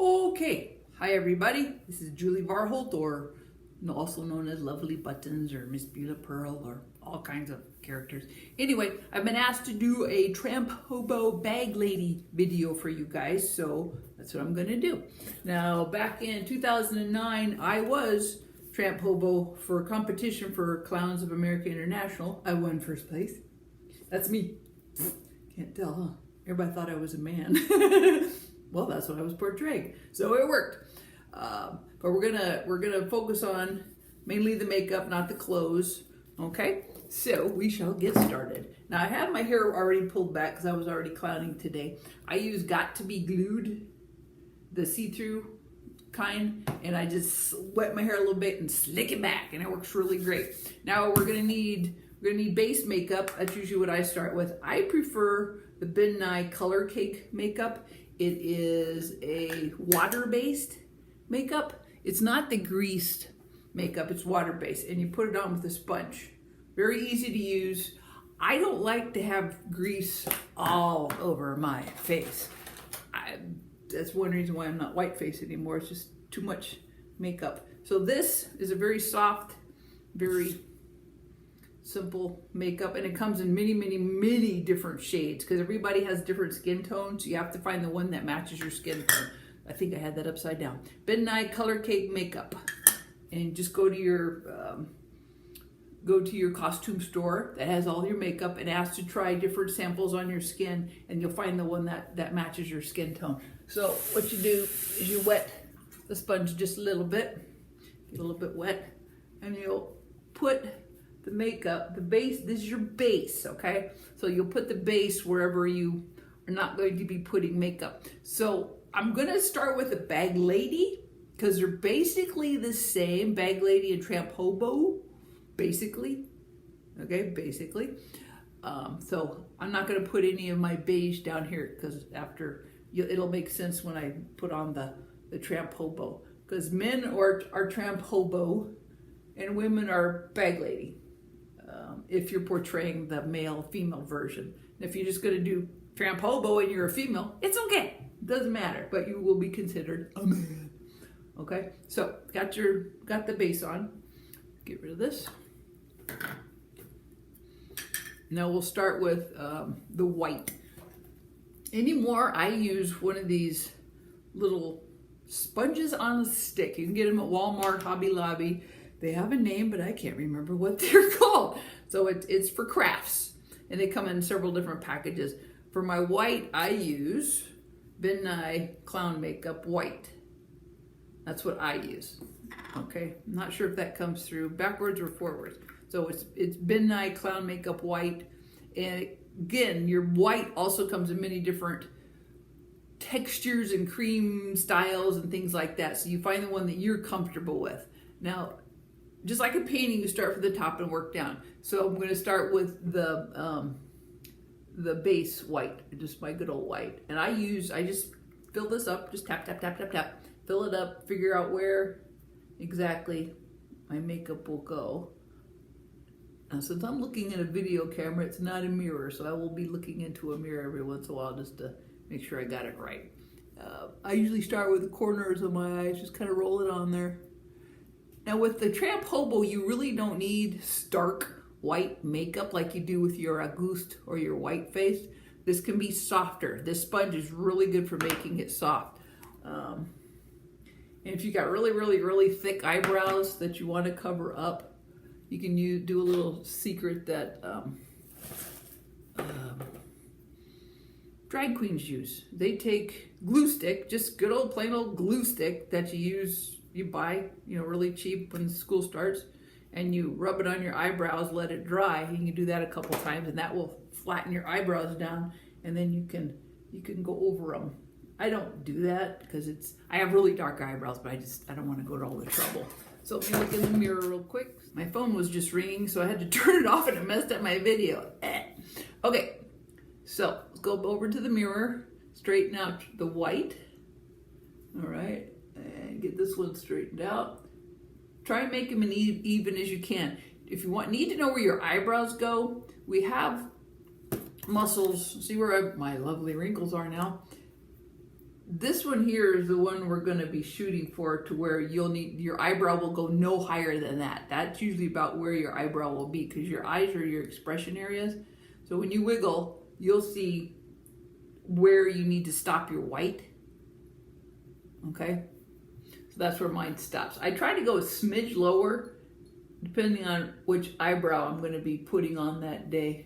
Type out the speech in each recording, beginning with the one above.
Okay, hi everybody. This is Julie Varholt, or also known as Lovely Buttons or Miss Beulah Pearl, or all kinds of characters. Anyway, I've been asked to do a Tramp Hobo bag lady video for you guys, so that's what I'm going to do. Now, back in 2009, I was Tramp Hobo for a competition for Clowns of America International. I won first place. That's me. Can't tell, huh? Everybody thought I was a man. Well, that's what I was portraying, so it worked. But we're gonna focus on mainly the makeup, not the clothes. Okay, so we shall get started. Now I have my hair already pulled back because I was already clowning today. I use Got to Be Glued, the see-through kind, and I just wet my hair a little bit and slick it back, and it works really great. Now we're gonna need base makeup. That's usually what I start with. I prefer the Ben Nye Color Cake makeup. It is a water-based makeup. It's not the greased makeup, it's water-based, and you put it on with a sponge. Very easy to use. I don't like to have grease all over my face. That's one reason why I'm not white face anymore. It's just too much makeup. So this is a very soft, very simple makeup, and it comes in many different shades because everybody has different skin tones. So you have to find the one that matches your skin tone. I think I had that upside down. Ben Nye Color Cake makeup, and just go to your costume store that has all your makeup and ask to try different samples on your skin, and you'll find the one that matches your skin tone. So what you do is you wet the sponge just a little bit, get a little bit wet, and you'll put the makeup, the base. This is your base, okay? So you'll put the base wherever you are not going to be putting makeup. So I'm gonna start with a bag lady because they're basically the same, bag lady and Tramp Hobo, basically. Okay, basically. So I'm not gonna put any of my beige down here because it'll make sense when I put on the Tramp Hobo, because men are Tramp Hobo and women are bag lady. If you're portraying the male-female version. If you're just going to do Tramp Hobo and you're a female, it's okay. It doesn't matter, but you will be considered a man. Okay, so got the base on. Get rid of this. Now we'll start with the white. Anymore, I use one of these little sponges on a stick. You can get them at Walmart, Hobby Lobby. They have a name, but I can't remember what they're called. So it's for crafts, and they come in several different packages. For my white, I use Ben Nye Clown Makeup White. That's what I use. Okay, I'm not sure if that comes through backwards or forwards. So it's Ben Nye Clown Makeup White, and again, your white also comes in many different textures and cream styles and things like that. So you find the one that you're comfortable with. Now, just like a painting, you start from the top and work down. So I'm going to start with the base white, just my good old white. And I just fill this up, just tap, fill it up, figure out where exactly my makeup will go. Now, since I'm looking at a video camera, it's not a mirror, so I will be looking into a mirror every once in a while just to make sure I got it right. I usually start with the corners of my eyes, just kind of roll it on there. Now with the Tramp Hobo, you really don't need stark white makeup like you do with your Auguste or your white face. This can be softer. This sponge is really good for making it soft. And if you got really thick eyebrows that you want to cover up, you can do a little secret that drag queens use. They take glue stick, just good old plain old glue stick that you buy, really cheap when school starts, and you rub it on your eyebrows, let it dry. You can do that a couple times, and that will flatten your eyebrows down, and then you can go over them. I don't do that because I have really dark eyebrows, but I don't want to go to all the trouble. So let me look in the mirror real quick. My phone was just ringing, so I had to turn it off, and it messed up my video. Okay, so let's go over to the mirror, straighten out the white. All right. And get this one straightened out. Try and make them as even as you can. If you need to know where your eyebrows go, we have muscles. See where my lovely wrinkles are now? this one here is the one we're going to be shooting for, to where your eyebrow will go no higher than that. That's usually about where your eyebrow will be, because your eyes are your expression areas. So when you wiggle, you'll see where you need to stop your white. Okay? So that's where mine stops. I try to go a smidge lower, depending on which eyebrow I'm going to be putting on that day.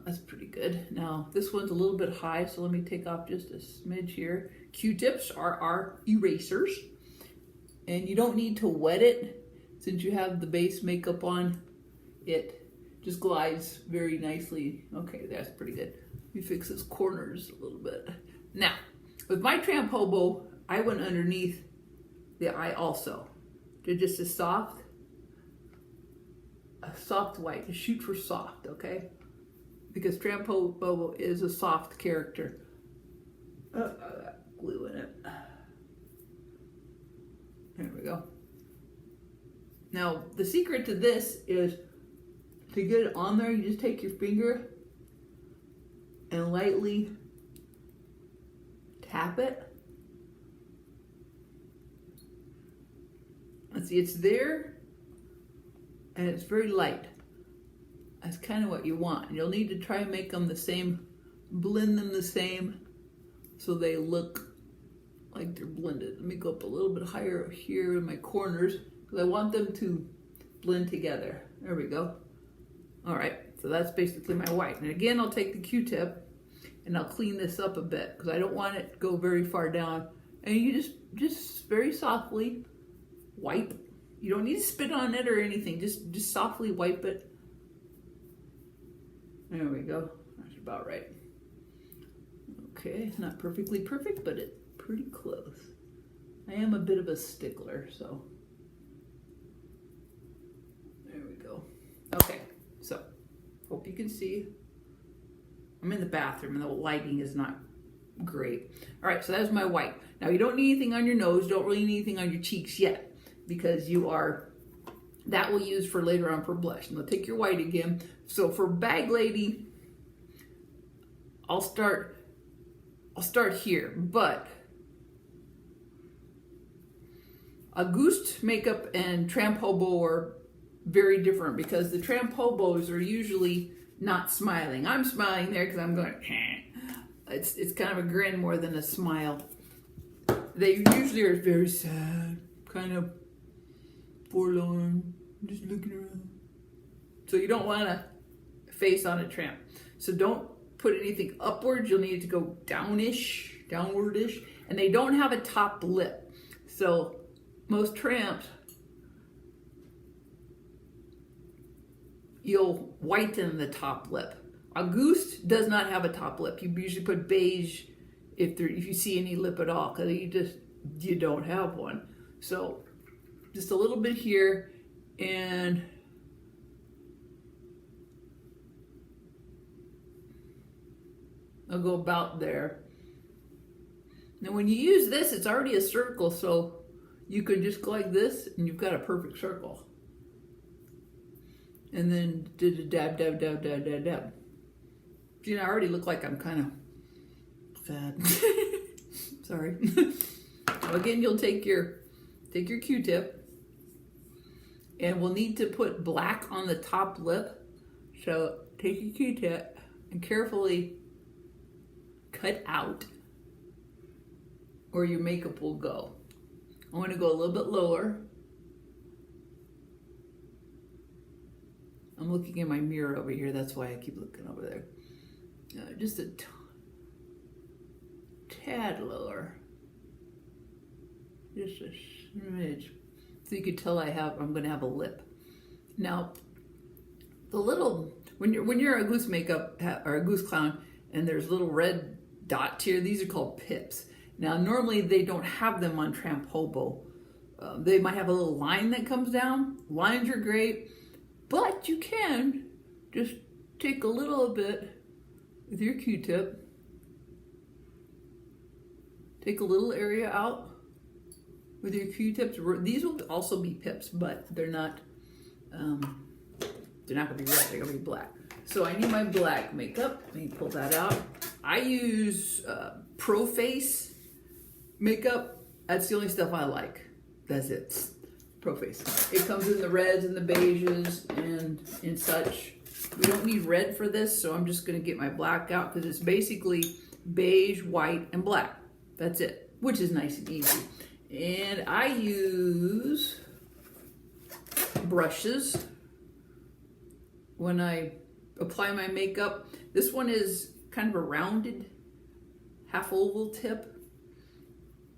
That's pretty good. Now, this one's a little bit high, so let me take off just a smidge here. Q-tips are our erasers, and you don't need to wet it. Since you have the base makeup on, it just glides very nicely. Okay, that's pretty good. Let me fix his corners a little bit. Now, with my Tramp Hobo, I went underneath the eye also. They're just a soft white. Just shoot for soft, okay? Because Tramp Hobo is a soft character. I got glue in it. There we go. Now, the secret to this is to get it on there, you just take your finger and lightly tap it. And see, it's there and it's very light. That's kind of what you want. You'll need to try and make them the same, blend them the same, so they look like they're blended. Let me go up a little bit higher here in my corners, because I want them to blend together. There we go. All right, so that's basically my white. And again, I'll take the Q-tip and I'll clean this up a bit, because I don't want it to go very far down. And you just very softly wipe. You don't need to spit on it or anything. Just softly wipe it. There we go. That's about right. Okay, not perfectly perfect, but it's pretty close. I am a bit of a stickler, so there we go. Okay, so hope you can see. I'm in the bathroom and the lighting is not great. All right, so that's my white. Now you don't need anything on your nose. Don't really need anything on your cheeks yet, because that we'll use for later on for blush. And I'll take your white again. So for Bag Lady, I'll start here, but Auguste makeup and Tramp Hobo are very different, because the Tramp Hobos are usually not smiling. I'm smiling there because I'm going, it's kind of a grin more than a smile. They usually are very sad, kind of forlorn, just looking around. So you don't want to face on a tramp. So don't put anything upwards. You'll need to go downwardish. And they don't have a top lip. So most tramps, you'll whiten the top lip. Auguste does not have a top lip. You usually put beige if you see any lip at all, because you don't have one. So just a little bit here, and I'll go about there. Now when you use this, it's already a circle, so you could just go like this and you've got a perfect circle. And then did a dab, dab, dab, dab, dab, dab. See, I already look like I'm kind of fat. Sorry. So again, you'll take your Q-tip, and we'll need to put black on the top lip. So take your Q-tip and carefully cut out where your makeup will go. I want to go a little bit lower. I'm looking in my mirror over here. That's why I keep looking over there. Just a tad lower. Just a smidge. So you can tell I'm going to have a lip. Now, when you're a goose makeup or a goose clown, and there's little red dots here, these are called pips. Now, normally they don't have them on Tramp Hobo. They might have a little line that comes down. Lines are great, but you can just take a little bit with your Q-tip. Take a little area out with your Q-tips. These will also be pips, but they're not going to be red. They're going to be black. So I need my black makeup. Let me pull that out. I use Pro Face makeup, that's the only stuff I like. That's it. Pro Face. It comes in the reds and the beiges and such. We don't need red for this, so I'm just going to get my black out because it's basically beige, white, and black. That's it, which is nice and easy. And I use brushes when I apply my makeup. This one is kind of a rounded half oval tip,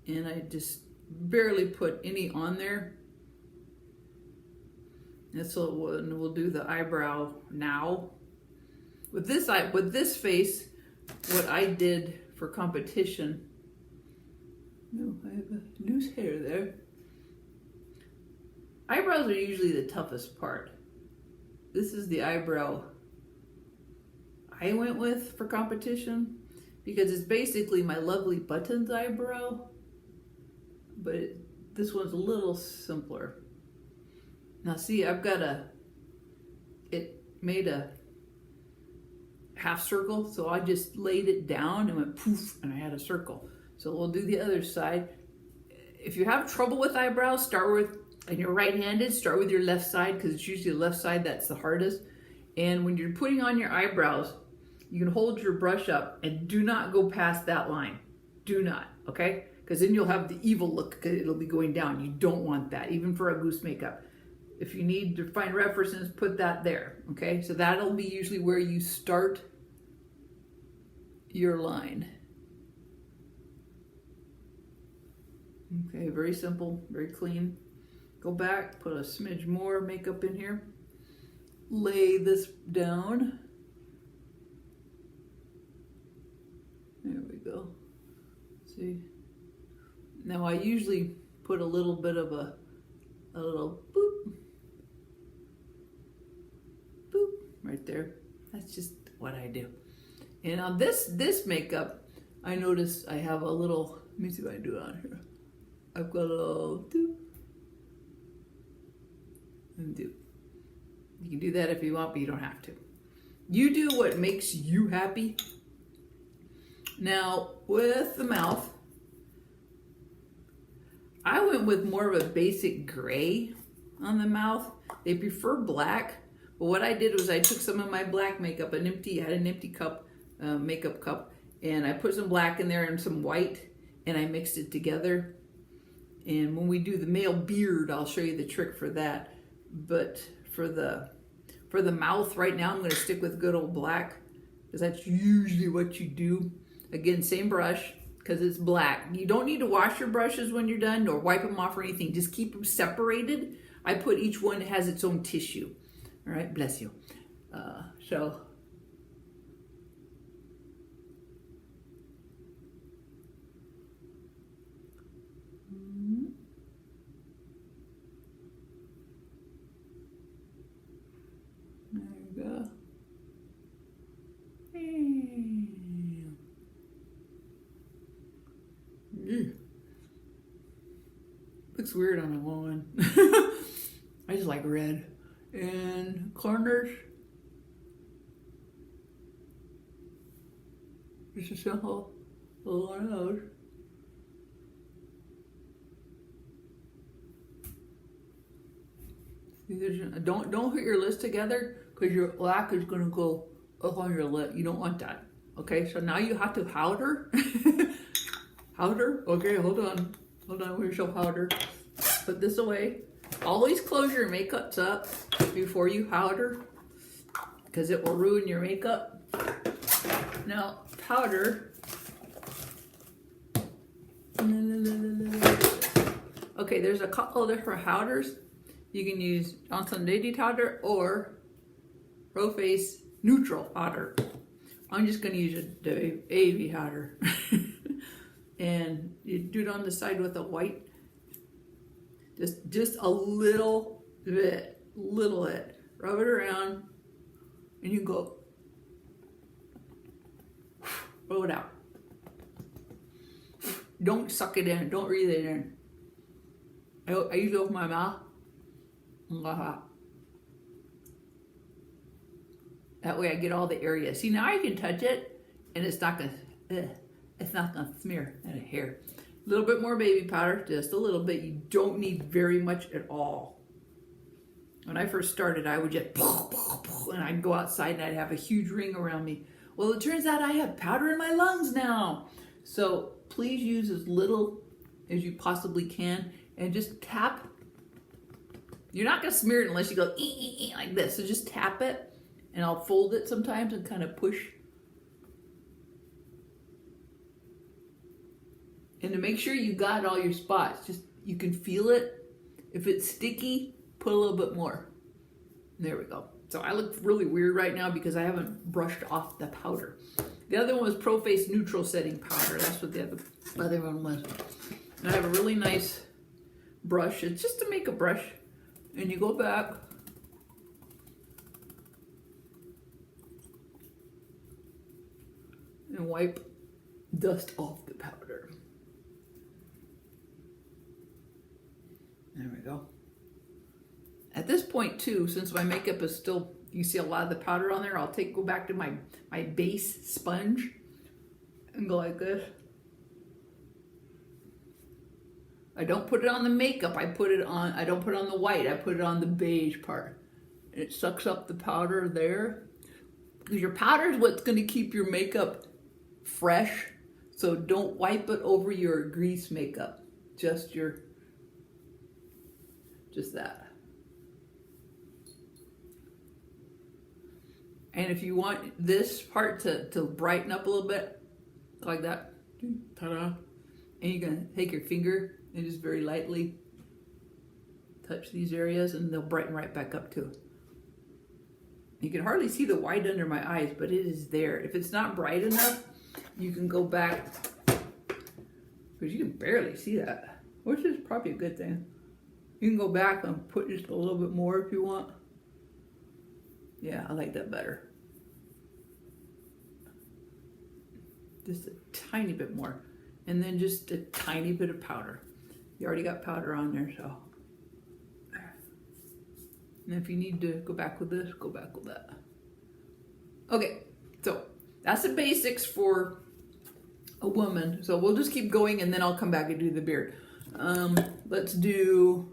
and I just barely put any on there. And so we'll do the eyebrow now. With this face, what I did for competition. No, I have a loose hair there. Eyebrows are usually the toughest part. This is the eyebrow I went with for competition because it's basically my Lovely Buttons eyebrow, but this one's a little simpler. Now see, it made a half circle, so I just laid it down and went poof, and I had a circle. So we'll do the other side. If you have trouble with eyebrows, and you're right-handed, start with your left side because it's usually the left side that's the hardest. And when you're putting on your eyebrows, you can hold your brush up and do not go past that line. Do not, okay? Because then you'll have the evil look because it'll be going down. You don't want that, even for a goose makeup. If you need to find references, put that there, okay? So that'll be usually where you start your line. Okay, very simple, very clean. Go back, put a smidge more makeup in here. Lay this down. There we go. See? Now I usually put a little bit of a little boop, boop, right there. That's just what I do. And on this makeup, I noticed I have a little, let me see if I can do it on here. I've got a little doop and doop. You can do that if you want, but you don't have to. You do what makes you happy. Now, with the mouth, I went with more of a basic gray on the mouth. They prefer black, but what I did was I took some of my black makeup, I had an empty cup, makeup cup, and I put some black in there and some white, and I mixed it together. And when we do the male beard, I'll show you the trick for that. But for the mouth right now, I'm going to stick with good old black because that's usually what you do. Again, same brush because it's black. You don't need to wash your brushes when you're done or wipe them off or anything. Just keep them separated. I put each one has its own tissue. All right, bless you. So there you go. Looks weird on a woman. I just like red. And corners. Just a simple little one of those. Don't hit your lips together because your black is going to go up on your lip. You don't want that. Okay, so now you have to powder. Powder? Okay, hold on. Hold on, we'll show powder. Put this away. Always close your makeups up before you powder because it will ruin your makeup. Now, powder. Okay, there's a couple of different powders. You can use Johnson Lady powder or Pro Face neutral powder. I'm just going to use the AV powder. And you do it on the side with a white. Just a little bit. Rub it around and you go. Roll it out. Don't suck it in. Don't breathe it in. I usually open my mouth. That way I get all the area. See, now I can touch it and it's not gonna, it's not gonna smear at a hair. A little bit more baby powder, just a little bit. You don't need very much at all. When I first started, I would just, and I'd go outside and I'd have a huge ring around me. Well, it turns out I have powder in my lungs now. So please use as little as you possibly can and just tap. You're not gonna smear it unless you go like this. So just tap it, and I'll fold it sometimes and kind of push. And to make sure you got all your spots, just you can feel it. If it's sticky, put a little bit more. There we go. So I look really weird right now because I haven't brushed off the powder. The other one was Pro Face Neutral Setting Powder. That's what the other one was. And I have a really nice brush. It's just to make a brush. And you go back. And wipe dust off the powder. There we go. At this point too, since my makeup is still, you see a lot of the powder on there, I'll go back to my base sponge and go like this. I don't put it on the makeup, I don't put it on the white, I put it on the beige part. And it sucks up the powder there. Because your powder is what's gonna keep your makeup fresh. So don't wipe it over your grease makeup. Just that. And if you want this part to brighten up a little bit, like that, ta-da, and you're gonna take your finger and just very lightly touch these areas and they'll brighten right back up too. You can hardly see the white under my eyes, but it is there. If it's not bright enough, you can go back, because you can barely see that, which is probably a good thing. You can go back and put just a little bit more if you want. Yeah, I like that better. Just a tiny bit more. And then just a tiny bit of powder. You already got powder on there, so. And if you need to go back with this, go back with that. Okay, so that's the basics for a woman. So we'll just keep going and then I'll come back and do the beard. Let's do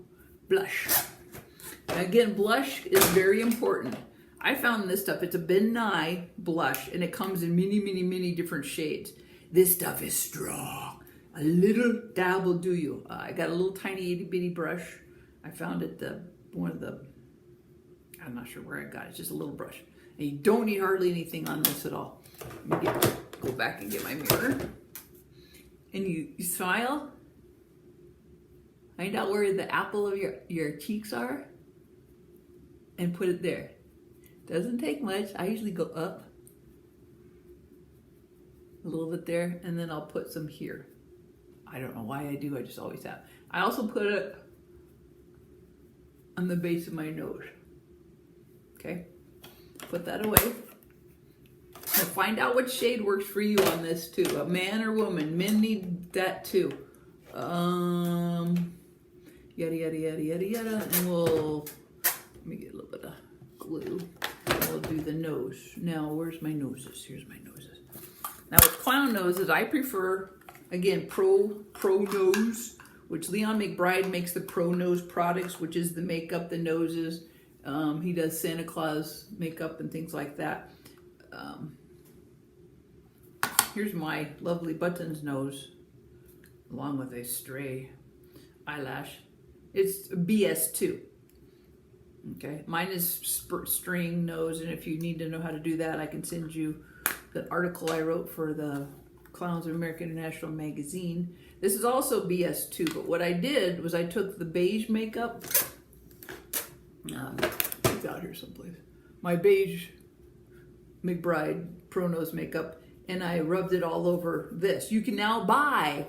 blush. Again, blush is very important. I found this stuff, it's a Ben Nye blush, and it comes in many different shades. This stuff is strong. A little dab will do you. I got a little tiny itty bitty brush. I found it I'm not sure where I got it, it's just a little brush. And you don't need hardly anything on this at all. Let me go back and get my mirror. And you smile. Find out where the apple of your cheeks are and put it there. Doesn't take much. I usually go up a little bit there and then I'll put some here. I don't know why I do, I just always have. I also put it on the base of my nose. Okay, put that away. Now find out what shade works for you on this too. A man or woman, men need that too. Yada yada yada yada yada, and let me get a little bit of glue. And we'll do the nose. Now, where's my noses? Here's my noses. Now with clown noses, I prefer, again, Pro Nose, which Leon McBride makes the Pro Nose products, which is the makeup, the noses. He does Santa Claus makeup and things like that. Here's my lovely Buttons nose, along with a stray eyelash. It's BS2. Okay, mine is string nose, and if you need to know how to do that, I can send you the article I wrote for the Clowns of American International magazine. This is also BS2, but what I did was I took the beige makeup, it's out here someplace, my beige McBride Pro Nose makeup, and I rubbed it all over this. You can now buy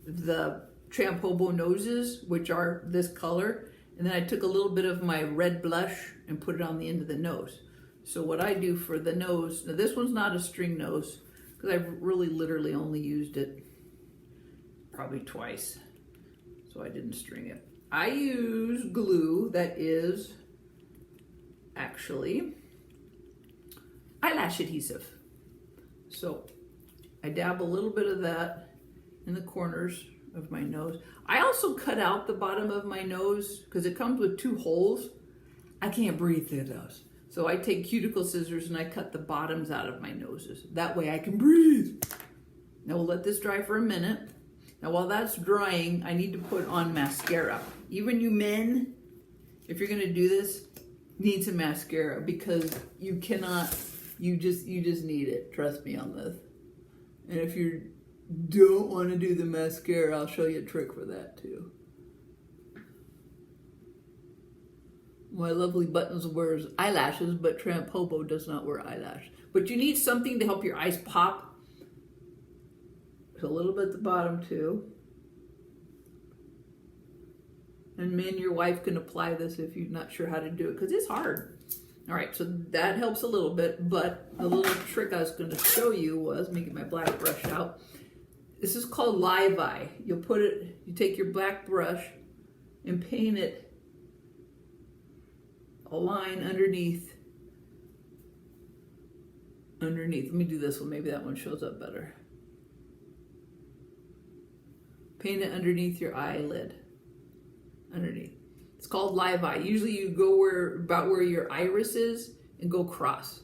the Tramp Hobo noses, which are this color, and then I took a little bit of my red blush and put it on the end of the nose. So what I do for the nose, now this one's not a string nose, because I've really literally only used it probably twice, so I didn't string it. I use glue that is actually eyelash adhesive. So I dab a little bit of that in the corners of my nose. I also cut out the bottom of my nose because it comes with 2 holes. I can't breathe through those. So I take cuticle scissors and I cut the bottoms out of my noses. That way I can breathe. Now we'll let this dry for a minute. Now while that's drying, I need to put on mascara. Even you men, if you're gonna do this, need some mascara because you cannot, you just need it. Trust me on this. And if you don't want to do the mascara, I'll show you a trick for that too. My lovely Buttons wears eyelashes, but Tramp Hobo does not wear eyelashes. But you need something to help your eyes pop. So a little bit at the bottom too. And men, your wife can apply this if you're not sure how to do it, because it's hard. All right, so that helps a little bit, but the little trick I was going to show you was, let me get my black brush out. This is called live eye. You'll put it, you take your black brush and paint it a line underneath. Let me do this one, maybe that one shows up better. Paint it underneath your eyelid. Underneath. It's called live eye. Usually you go about where your iris is and go across.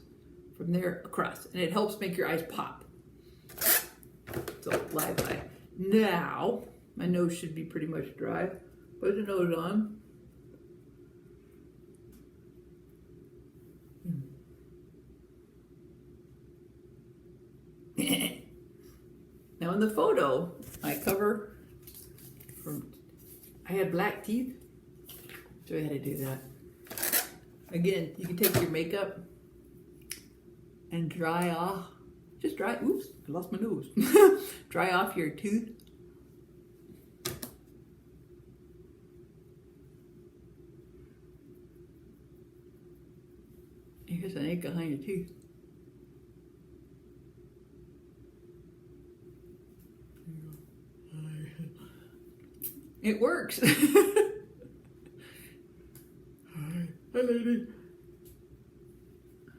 From there across. And it helps make your eyes pop. So live eye. Now, my nose should be pretty much dry. Put the nose on. Now in the photo, I cover I had black teeth. Show you how to do that. Again, you can take your makeup and dry off. Just dry, oops, I lost my nose. Dry off your tooth. Here's an ache behind your tooth. It works. Hi, lady.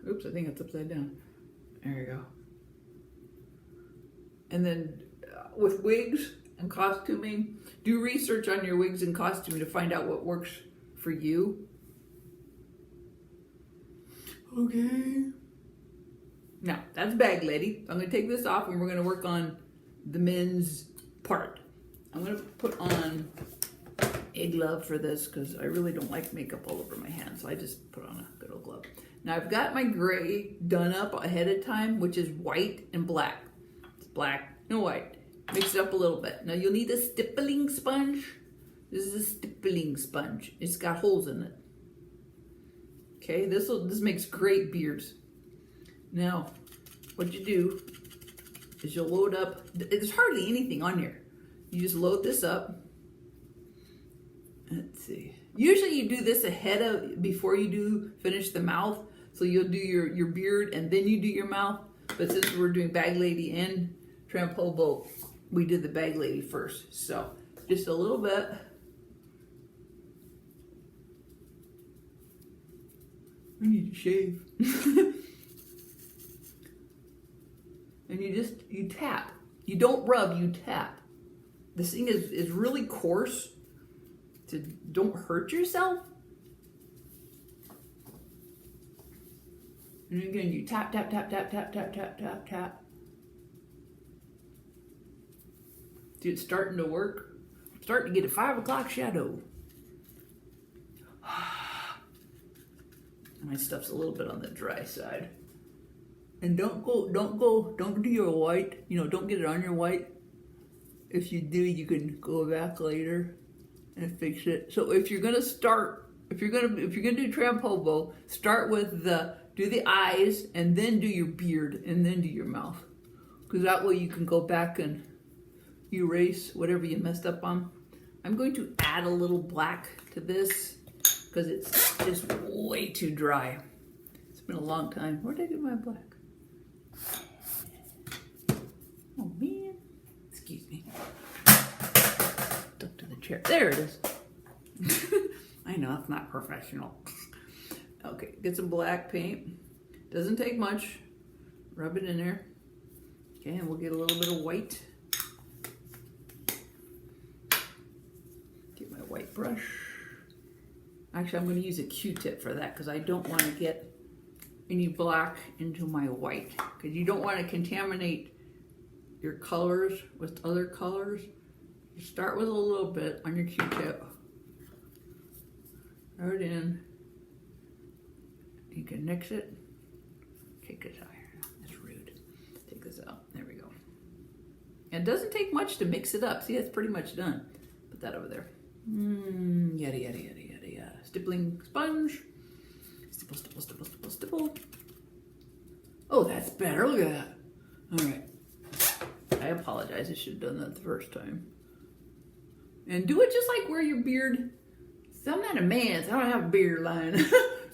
Oops, I think it's upside down. There you go. And then with wigs and costuming, do research on your wigs and costuming to find out what works for you. Okay. Now, that's bag lady. I'm going to take this off and we're going to work on the men's part. I'm going to put on a glove for this because I really don't like makeup all over my hands. So I just put on a good old glove. Now I've got my gray done up ahead of time, which is white and black. It's black and white. Mix it up a little bit. Now you'll need a stippling sponge. This is a stippling sponge. It's got holes in it. Okay, this makes great beards. Now, what you do is you'll load up. There's hardly anything on here. You just load this up. Let's see. Usually you do this before you finish the mouth. So you'll do your beard and then you do your mouth. But since we're doing bag lady and Tramp Hobo, we did the bag lady first. So just a little bit. I need to shave. And you tap. You don't rub, you tap. This thing is really coarse. Don't hurt yourself. And again, you tap, tap, tap, tap, tap, tap, tap, tap, tap. See, it's starting to work. I'm starting to get a 5 o'clock shadow. My stuff's a little bit on the dry side. And don't do your white. Don't get it on your white. If you do, you can go back later and fix it. So if you're gonna do Tramp Hobo, start with do the eyes and then do your beard and then do your mouth. Because that way you can go back and erase whatever you messed up on. I'm going to add a little black to this because it's just way too dry. It's been a long time. Where did I get my black? Oh man, excuse me. Stuck to the chair. There it is. I know, it's not professional. Okay, get some black paint. Doesn't take much. Rub it in there. Okay, and we'll get a little bit of white. Get my white brush. Actually, I'm going to use a Q-tip for that because I don't want to get any black into my white. Because you don't want to contaminate your colors with other colors. You start with a little bit on your Q-tip. Throw it in. You can mix it. Take this out here. That's rude. Take this out. There we go. And it doesn't take much to mix it up. See, it's pretty much done. Put that over there. Yada, yada, yada, yada, yada. Stippling sponge. Stipple, stipple, stipple, stipple, stipple. Oh, that's better. Look at that. All right. I apologize. I should have done that the first time. And do it just like where your beard... So I'm not a man, so I don't have a beard line.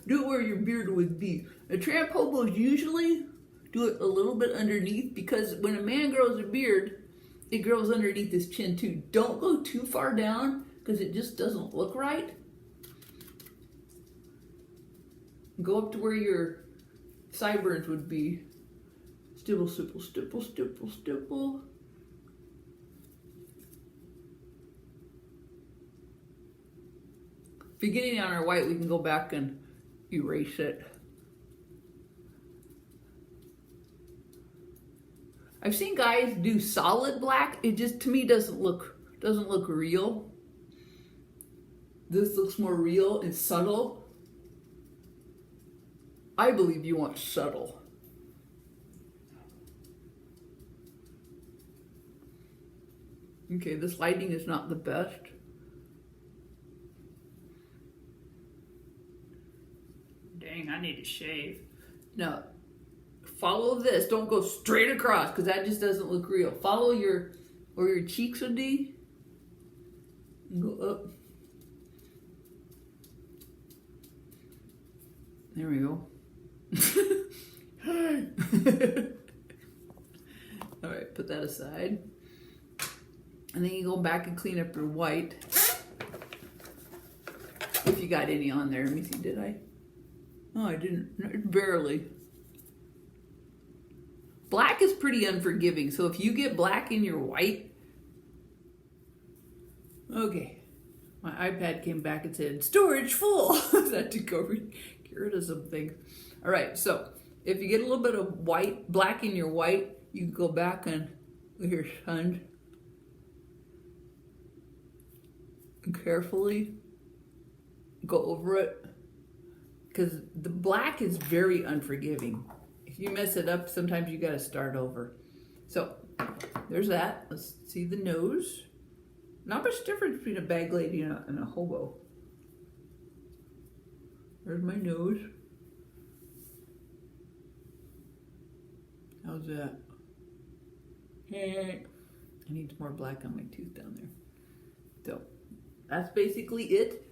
Do it where your beard would be. A tramp hobos usually do it a little bit underneath because when a man grows a beard, it grows underneath his chin too. Don't go too far down because it just doesn't look right. Go up to where your sideburns would be. Stipple, stipple, stipple, stipple, stipple. If you're getting on our white, we can go back and erase it. I've seen guys do solid black. It just, to me, doesn't look real. This looks more real and subtle. I believe you want subtle. Okay, this lighting is not the best. Dang, I need to shave. No, follow this. Don't go straight across because that just doesn't look real. Follow where your cheeks would be. And go up. There we go. All right, put that aside. And then you go back and clean up your white. If you got any on there. Let me see, did I? Oh, I didn't. Barely. Black is pretty unforgiving. So if you get black in your white. Okay. My iPad came back and said, storage full. That to go get rid of something. All right, so if you get a little bit of black in your white, you can go back and with your sponge and carefully go over it. Because the black is very unforgiving. If you mess it up, sometimes you got to start over. So there's that. Let's see the nose. Not much difference between a bag lady and a hobo. There's my nose. How's that? I need some more black on my tooth down there. So that's basically it.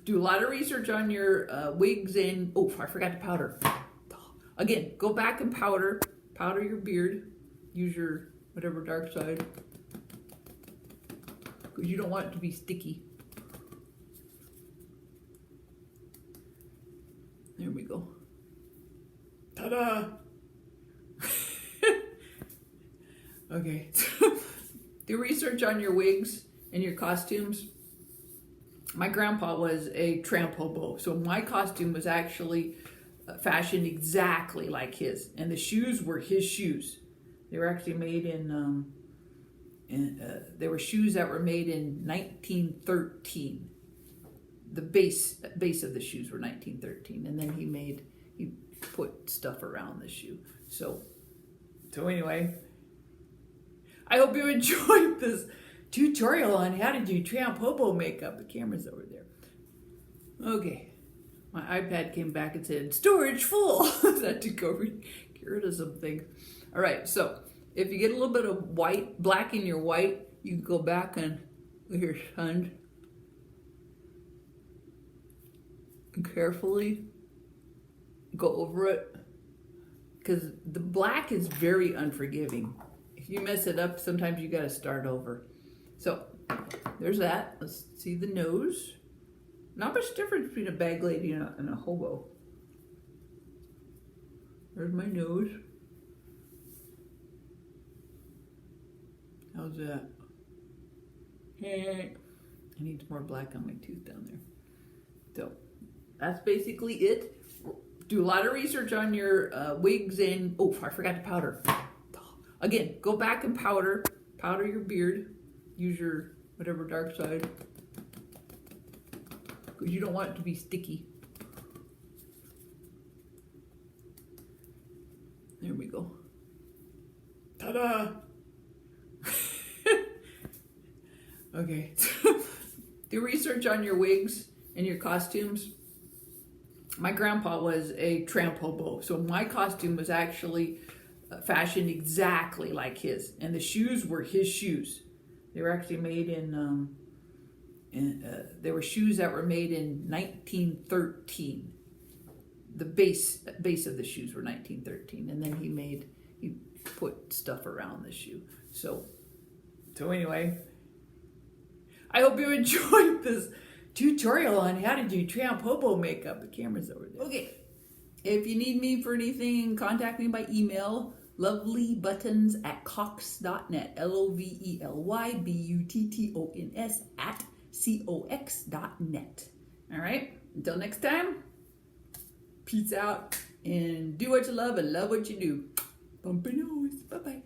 Do a lot of research on your wigs and, oh, I forgot to powder. Again, go back and powder your beard. Use your whatever dark side. Because you don't want it to be sticky. There we go. Ta-da! Okay. Do research on your wigs and your costumes. My grandpa was a tramp hobo, so my costume was actually fashioned exactly like his, and the shoes were his shoes. They were actually made they were shoes that were made in 1913. The base of the shoes were 1913, and then he put stuff around the shoe. So anyway, I hope you enjoyed this tutorial on how to do tramp hobo makeup. The camera's over there. Okay. My iPad came back and said, storage full. That to go get rid of something. All right, so if you get a little bit of black in your white, you can go back and with your sponge and carefully go over it. Because the black is very unforgiving. If you mess it up, sometimes you got to start over. So there's that. Let's see the nose. Not much difference between a bag lady and a hobo. There's my nose. How's that? Hey. I need more black on my tooth down there. So that's basically it. Do a lot of research on your wigs and, oh, I forgot to powder. Again, go back and powder your beard. Use your whatever dark side. Because you don't want it to be sticky. There we go. Ta-da! Okay. Do research on your wigs and your costumes. My grandpa was a Tramp Hobo, so my costume was actually fashioned exactly like his, and the shoes were his shoes. They were actually made in they were shoes that were made in 1913. The base of the shoes were 1913, and then he put stuff around the shoe. So anyway, I hope you enjoyed this tutorial on how to do Tramp Hobo makeup. The camera's over there. Okay, if you need me for anything, contact me by email, lovelybuttons@cox.net, LOVELYBUTTONS @COX.net. All right, until next time, peace out, and do what you love and love what you do. Bumpy nose. Bye-bye.